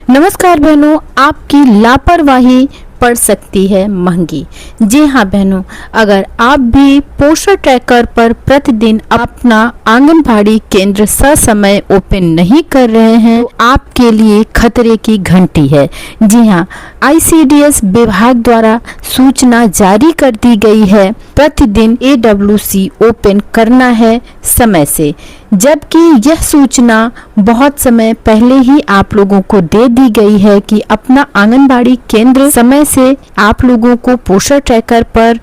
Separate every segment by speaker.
Speaker 1: नमस्कार बहनों, आपकी लापरवाही पड़ सकती है महंगी। जी हाँ बहनों, अगर आप भी पोषण ट्रैकर पर प्रतिदिन अपना आंगनबाड़ी केंद्र ससमय ओपन नहीं कर रहे हैं तो आपके लिए खतरे की घंटी है। जी हाँ, ICDS विभाग द्वारा सूचना जारी कर दी गई है, प्रतिदिन AWC ओपन करना है समय से, जबकि यह सूचना बहुत समय पहले ही आप लोगों को दे दी गई है कि अपना आंगनबाड़ी केंद्र समय से आप लोगों को पोषण ट्रैकर पर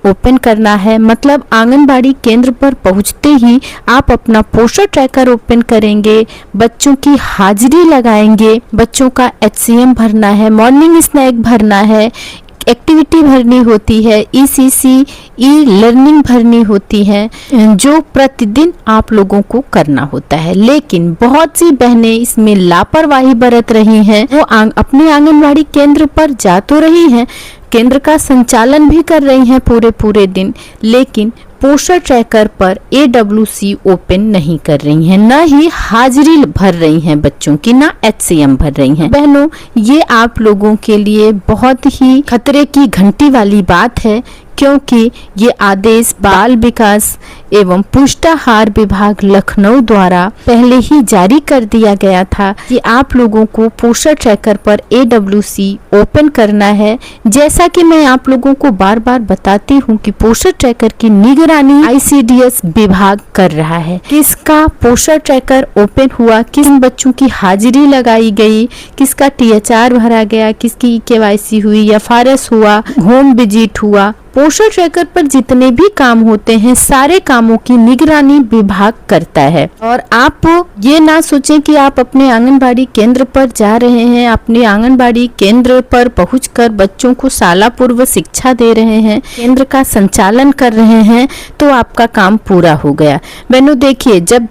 Speaker 1: ओपन करना है। मतलब आंगनबाड़ी केंद्र पर पहुंचते ही आप अपना पोषण ट्रैकर ओपन करेंगे, बच्चों की हाजिरी लगाएंगे, बच्चों का HCM भरना है, मॉर्निंग स्नैक भरना है, एक्टिविटी भरनी होती है, ECC लर्निंग भरनी होती है, जो प्रतिदिन आप लोगों को करना होता है। लेकिन बहुत सी बहनें इसमें लापरवाही बरत रही हैं। वो अपने आंगनबाड़ी केंद्र पर जा तो रही हैं, केंद्र का संचालन भी कर रही हैं पूरे दिन, लेकिन पोषण ट्रैकर पर AWC ओपन नहीं कर रही हैं, न ही हाजिरी भर रही हैं बच्चों की, ना HCM भर रही हैं। बहनों, ये आप लोगों के लिए बहुत ही खतरे की घंटी वाली बात है, क्योंकि ये आदेश बाल विकास एवं पुष्टाहार विभाग लखनऊ द्वारा पहले ही जारी कर दिया गया था कि आप लोगों को पोषण ट्रैकर पर AWC ओपन करना है। जैसा कि मैं आप लोगों को बार बार बताती हूँ कि पोषण ट्रैकर की निगरानी ICDS विभाग कर रहा है। किसका पोषण ट्रैकर ओपन हुआ, किस बच्चों की हाजिरी लगाई गई, किसका THR भरा गया, किसकी KYC हुई, FRS हुआ, होम विजिट हुआ, पोषण ट्रैकर पर जितने भी काम होते हैं सारे कामों की निगरानी विभाग करता है। और आप ये ना सोचें कि आप अपने आंगनबाड़ी केंद्र पर जा रहे हैं, अपने आंगनबाड़ी केंद्र पर पहुंचकर बच्चों को शाला पूर्व शिक्षा दे रहे हैं, केंद्र का संचालन कर रहे हैं तो आपका काम पूरा हो गया। बहनों देखिए, जब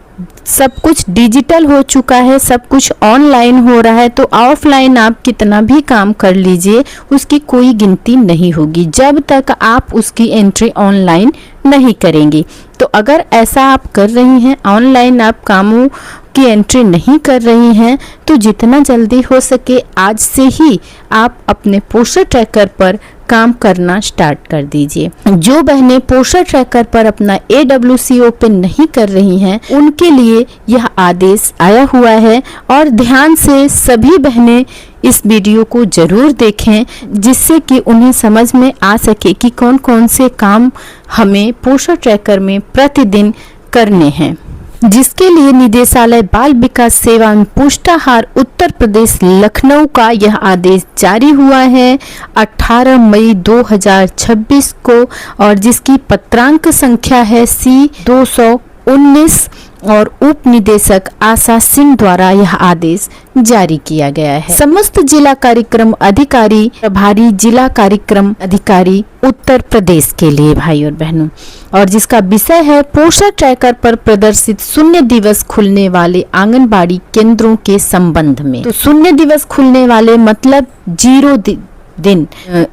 Speaker 1: सब कुछ डिजिटल हो चुका है, सब कुछ ऑनलाइन हो रहा है, तो ऑफलाइन आप कितना भी काम कर लीजिए उसकी कोई गिनती नहीं होगी जब तक आप उसकी एंट्री ऑनलाइन नहीं करेंगी। तो अगर ऐसा आप कर रही हैं, ऑनलाइन आप कामों की एंट्री नहीं कर रही हैं, तो जितना जल्दी हो सके आज से ही आप अपने पोषण ट्रैकर पर काम करना स्टार्ट कर दीजिए। जो बहनें पोषण ट्रैकर पर अपना AWC ओपन नहीं कर रही हैं, उनके लिए यह आदेश आया हुआ है और ध्यान से सभी बहनें इस वीडियो को जरूर देखें, जिससे कि उन्हें समझ में आ सके कि कौन कौन से काम हमें पोषण ट्रैकर में प्रतिदिन करने हैं, जिसके लिए निदेशालय बाल विकास सेवा एवं पुष्टाहार उत्तर प्रदेश लखनऊ का यह आदेश जारी हुआ है 18 मई 2026 को, और जिसकी पत्रांक संख्या है C219 और उप निदेशक आशा सिंह द्वारा यह आदेश जारी किया गया है। समस्त जिला कार्यक्रम अधिकारी प्रभारी जिला कार्यक्रम अधिकारी उत्तर प्रदेश के लिए भाई और बहनों, और जिसका विषय है पोषण ट्रैकर पर प्रदर्शित शून्य दिवस खुलने वाले आंगनबाड़ी केंद्रों के संबंध में। तो शून्य दिवस खुलने वाले मतलब 0 दिन,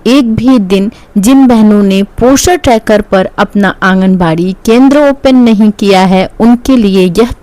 Speaker 1: एक भी दिन जिन बहनों ने पोषण ट्रैकर पर अपना आंगनबाड़ी केंद्र ओपन नहीं किया है, उनके लिए यह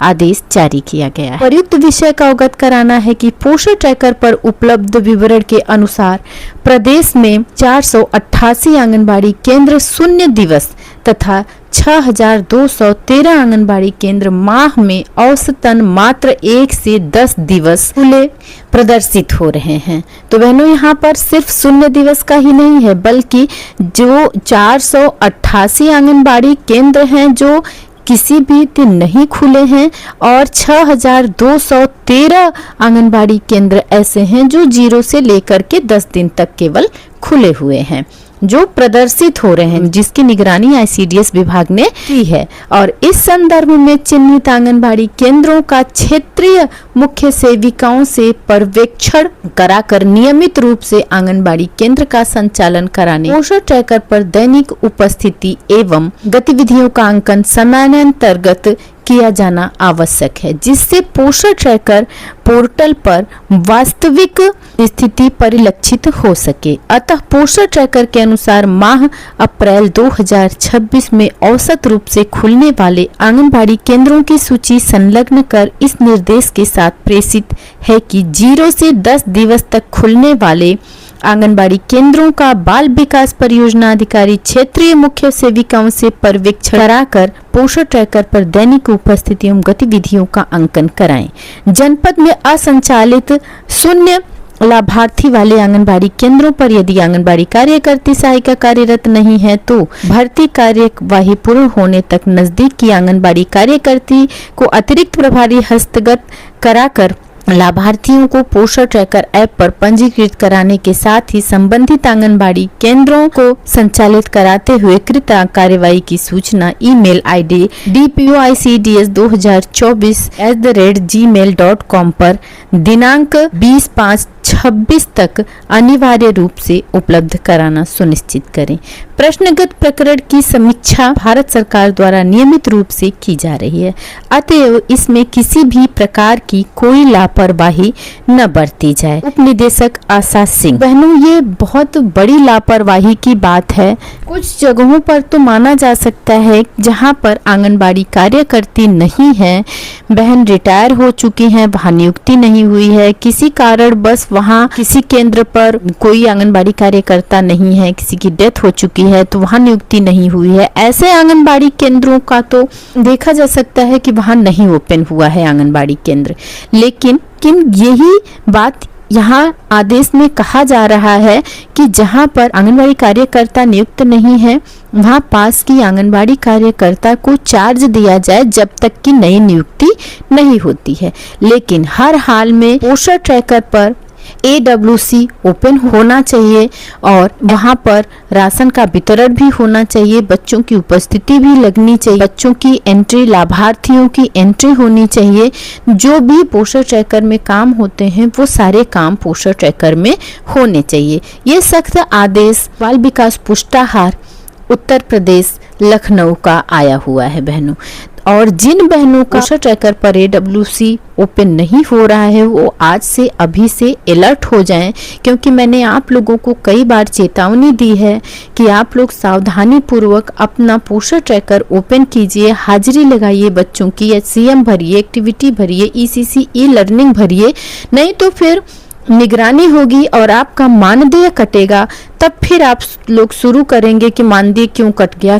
Speaker 1: आदेश जारी किया गया है। प्रयुक्त विषय का अवगत कराना है कि पोषण ट्रैकर पर उपलब्ध विवरण के अनुसार प्रदेश में 488 आंगनबाड़ी केंद्र शून्य दिवस तथा 6213 आंगनबाड़ी केंद्र माह में औसतन मात्र 1 से 10 दिवस खुले प्रदर्शित हो रहे हैं। तो बहनों, यहाँ पर सिर्फ शून्य दिवस का ही नहीं है, बल्कि जो 488 आंगनबाड़ी केंद्र हैं जो किसी भी दिन नहीं खुले हैं, और 6213 आंगनबाड़ी केंद्र ऐसे हैं जो 0 से लेकर के 10 दिन तक केवल खुले हुए हैं, जो प्रदर्शित हो रहे हैं, जिसकी निगरानी ICDS विभाग ने की है। और इस संदर्भ में चिन्हित आंगनबाड़ी केंद्रों का क्षेत्रीय मुख्य सेविकाओं से पर्यवेक्षण कराकर नियमित रूप से आंगनबाड़ी केंद्र का संचालन कराने, पोषण ट्रैकर पर दैनिक उपस्थिति एवं गतिविधियों का अंकन समयान्तर्गत किया जाना आवश्यक है, जिससे पोषण ट्रैकर पोर्टल पर वास्तविक स्थिति परिलक्षित हो सके। अतः पोषण ट्रैकर के अनुसार माह अप्रैल 2026 में औसत रूप से खुलने वाले आंगनबाड़ी केंद्रों की सूची संलग्न कर इस निर्देश के साथ प्रेषित है कि 0 से 10 दिवस तक खुलने वाले आंगनबाड़ी केंद्रों का बाल विकास परियोजना अधिकारी क्षेत्रीय मुख्य सेविकाओं से पर्यवेक्षण कराकर पोषण ट्रैकर पर दैनिक उपस्थिति एवं गतिविधियों का अंकन कराएं। जनपद में असंचालित शून्य लाभार्थी वाले आंगनबाड़ी केंद्रों पर यदि आंगनबाड़ी कार्यकर्ती सहायिका कार्यरत नहीं है तो भर्ती कार्यवाही पूर्ण होने तक नजदीक की आंगनबाड़ी कार्यकर्ती को अतिरिक्त प्रभारी हस्तगत कराकर लाभार्थियों को पोषण ट्रैकर ऐप पर पंजीकृत कराने के साथ ही संबंधित आंगनबाड़ी केंद्रों को संचालित कराते हुए कृत कार्यवाही की सूचना ईमेल आईडी dpoicds2024@gmail.com पर दिनांक 20/5/26 तक अनिवार्य रूप से उपलब्ध कराना सुनिश्चित करें। प्रश्नगत प्रकरण की समीक्षा भारत सरकार द्वारा नियमित रूप से की जा रही है, अतएव इसमें किसी भी प्रकार की कोई लापरवाही न बरती जाए। उप निदेशक आशा सिंह। बहनों, ये बहुत बड़ी लापरवाही की बात है। कुछ जगहों पर तो माना जा सकता है जहां पर आंगनबाड़ी कार्यकर्ती नहीं है, बहन रिटायर हो चुकी हैं, वहां नियुक्ति नहीं हुई है, किसी कारण बस वहां किसी केंद्र पर कोई आंगनबाड़ी कार्यकर्ता नहीं है, किसी की डेथ हो चुकी है तो वहां नियुक्ति नहीं हुई है। ऐसे आंगनबाड़ी केंद्रों का तो देखा जा सकता है कि वहां नहीं ओपन हुआ है आंगनबाड़ी केंद्र, लेकिन यही बात यहाँ आदेश में कहा जा रहा है कि जहाँ पर आंगनबाड़ी कार्यकर्ता नियुक्त नहीं है वहाँ पास की आंगनबाड़ी कार्यकर्ता को चार्ज दिया जाए जब तक कि नई नियुक्ति नहीं होती है। लेकिन हर हाल में पोषण ट्रैकर पर AWC ओपन होना चाहिए और वहां पर राशन का वितरण भी होना चाहिए, बच्चों की उपस्थिति भी लगनी चाहिए, बच्चों की एंट्री, लाभार्थियों की एंट्री होनी चाहिए। जो भी पोषण ट्रैकर में काम होते हैं वो सारे काम पोषण ट्रैकर में होने चाहिए। ये सख्त आदेश बाल विकास पुष्टाहार उत्तर प्रदेश लखनऊ का आया हुआ है बहनों। और जिन बहनों का पोषण ट्रैकर पर AWC ओपन नहीं हो रहा है वो आज से अभी से अलर्ट हो जाएं, क्योंकि मैंने आप लोगों को कई बार चेतावनी दी है कि आप लोग सावधानी पूर्वक अपना पोषण ट्रैकर ओपन कीजिए, हाजिरी लगाइए बच्चों की, HCM भरिए, एक्टिविटी भरिए, ECC ई-लर्निंग भरिए, नहीं तो फिर निगरानी होगी और आपका मानदेय कटेगा। तब फिर आप लोग शुरू करेंगे कि मानदेय क्यों कट गया।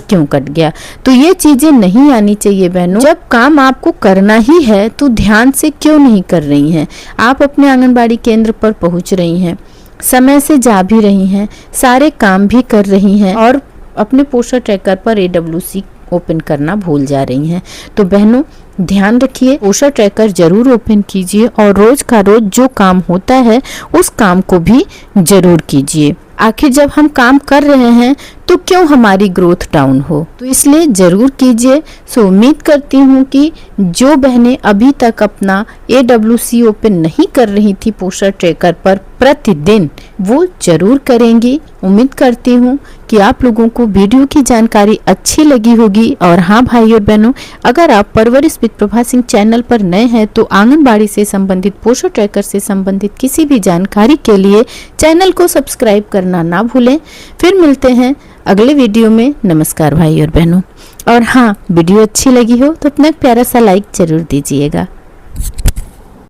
Speaker 1: तो ये चीजें नहीं आनी चाहिए बहनों। जब काम आपको करना ही है तो ध्यान से क्यों नहीं कर रही हैं? आप अपने आंगनबाड़ी केंद्र पर पहुंच रही हैं, समय से जा भी रही हैं, सारे काम भी कर रही हैं और अपने पोषण ट्रैकर पर AWC ओपन करना भूल जा रही हैं। तो बहनों ध्यान रखिए, पोषण ट्रैकर जरूर ओपन कीजिए और रोज का रोज जो काम होता है उस काम को भी जरूर कीजिए। आखिर जब हम काम कर रहे हैं तो क्यों हमारी ग्रोथ डाउन हो, तो इसलिए जरूर कीजिए। सो उम्मीद करती हूँ कि जो बहनें अभी तक अपना AWC ओपन नहीं कर रही थी पोषण ट्रैकर पर प्रतिदिन, वो जरूर करेंगी। उम्मीद करती हूँ कि आप लोगों को वीडियो की जानकारी अच्छी लगी होगी। और हाँ भाई और बहनों, अगर आप परवरिश विद प्रभा सिंह चैनल पर नए हैं तो आंगनबाड़ी से संबंधित, पोषण ट्रैकर से संबंधित किसी भी जानकारी के लिए चैनल को सब्सक्राइब करना ना भूलें। फिर मिलते हैं अगले वीडियो में। नमस्कार भाई और बहनों। और हाँ, वीडियो अच्छी लगी हो तो अपना प्यारा सा लाइक जरूर दीजिएगा।